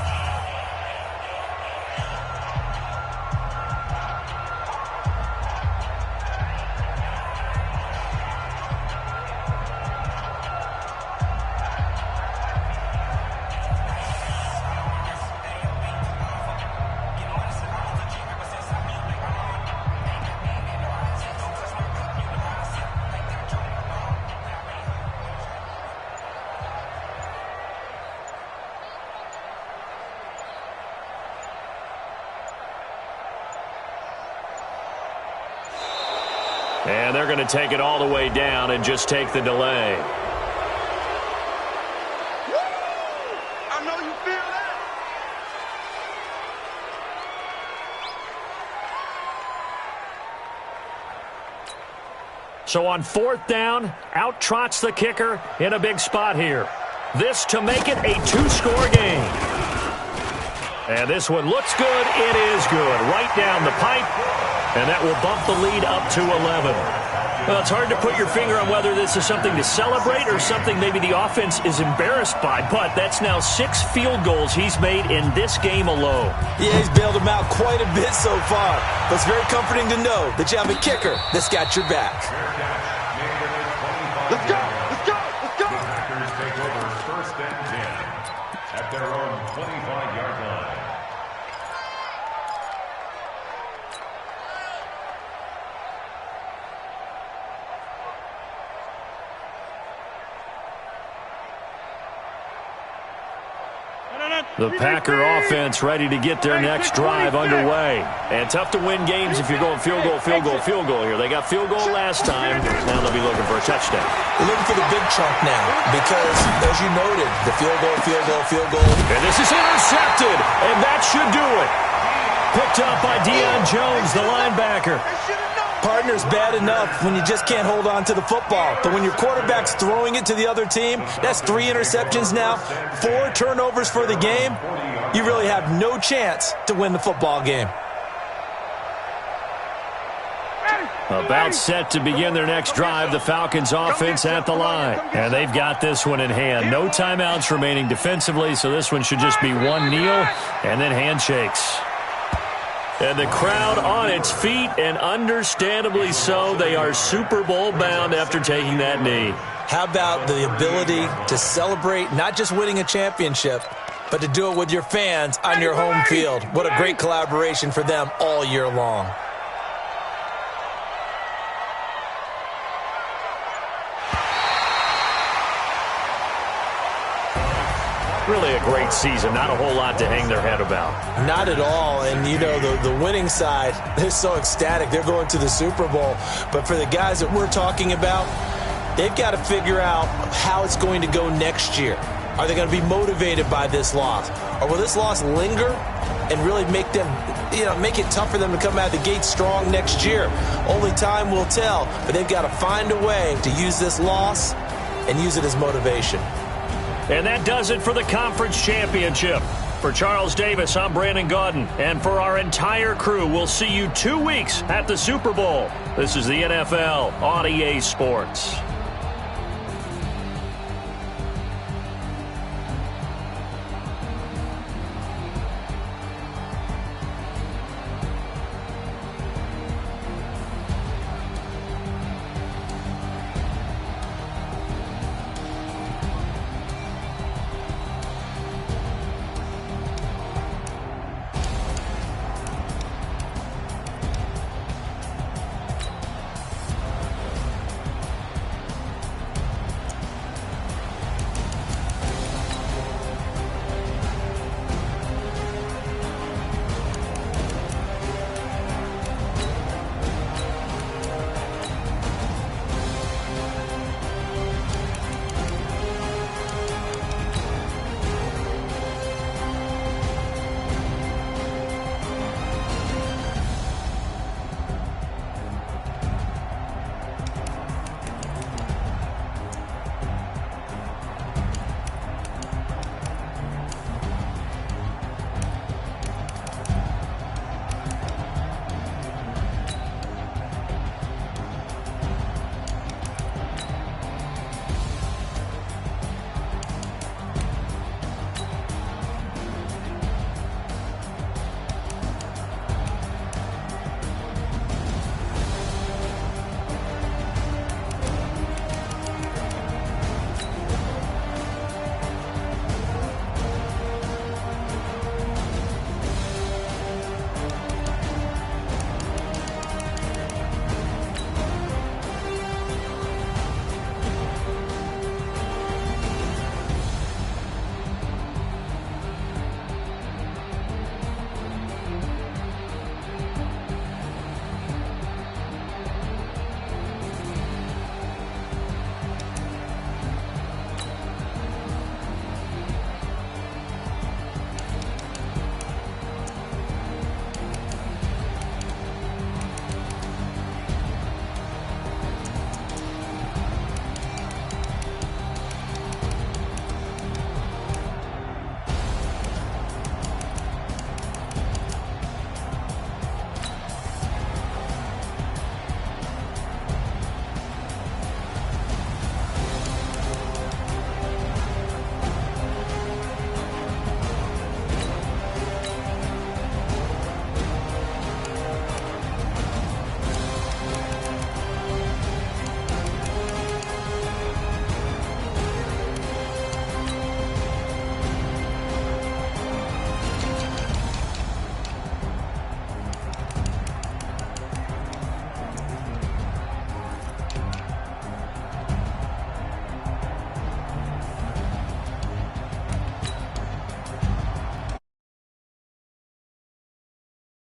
And they're going to take it all the way down and just take the delay. So on 4th down, out trots the kicker in a big spot here. This to make it a 2-score game. And this one looks good. It is good. Right down the pipe. And that will bump the lead up to 11. Well, it's hard to put your finger on whether this is something to celebrate or something maybe the offense is embarrassed by, but that's now 6 field goals he's made in this game alone. Yeah, he's bailed them out quite a bit so far, but it's very comforting to know that you have a kicker that's got your back. Let's go! Let's go! Let's go! The Packers take over 1st and 10 at their own 25-yard line. The Packer offense ready to get their next drive underway. And tough to win games if you're going field goal, field goal, field goal here. They got field goal last time. Now they'll be looking for a touchdown. They're looking for the big chunk now because, as you noted, the field goal, field goal, field goal. And this is intercepted, and that should do it. Picked up by Deion Jones, the linebacker. Partner's bad enough when you just can't hold on to the football. But when your quarterback's throwing it to the other team, that's 3 interceptions now, 4 turnovers for the game. You really have no chance to win the football game. About set to begin their next drive, the Falcons offense at the line. And they've got this one in hand. No timeouts remaining defensively, so this one should just be one kneel and then handshakes. And the crowd on its feet, and understandably so. They are Super Bowl bound after taking that knee. How about the ability to celebrate not just winning a championship, but to do it with your fans on your home field? What a great collaboration for them all year long. Really a great season. Not a whole lot to hang their head about. Not at all. And, you know, the winning side, they're so ecstatic. They're going to the Super Bowl. But for the guys that we're talking about, they've got to figure out how it's going to go next year. Are they going to be motivated by this loss? Or will this loss linger and really make them, make it tough for them to come out of the gate strong next year? Only time will tell. But they've got to find a way to use this loss and use it as motivation. And that does it for the conference championship. For Charles Davis, I'm Brandon Gaudin. And for our entire crew, we'll see you 2 weeks at the Super Bowl. This is the NFL on EA Sports.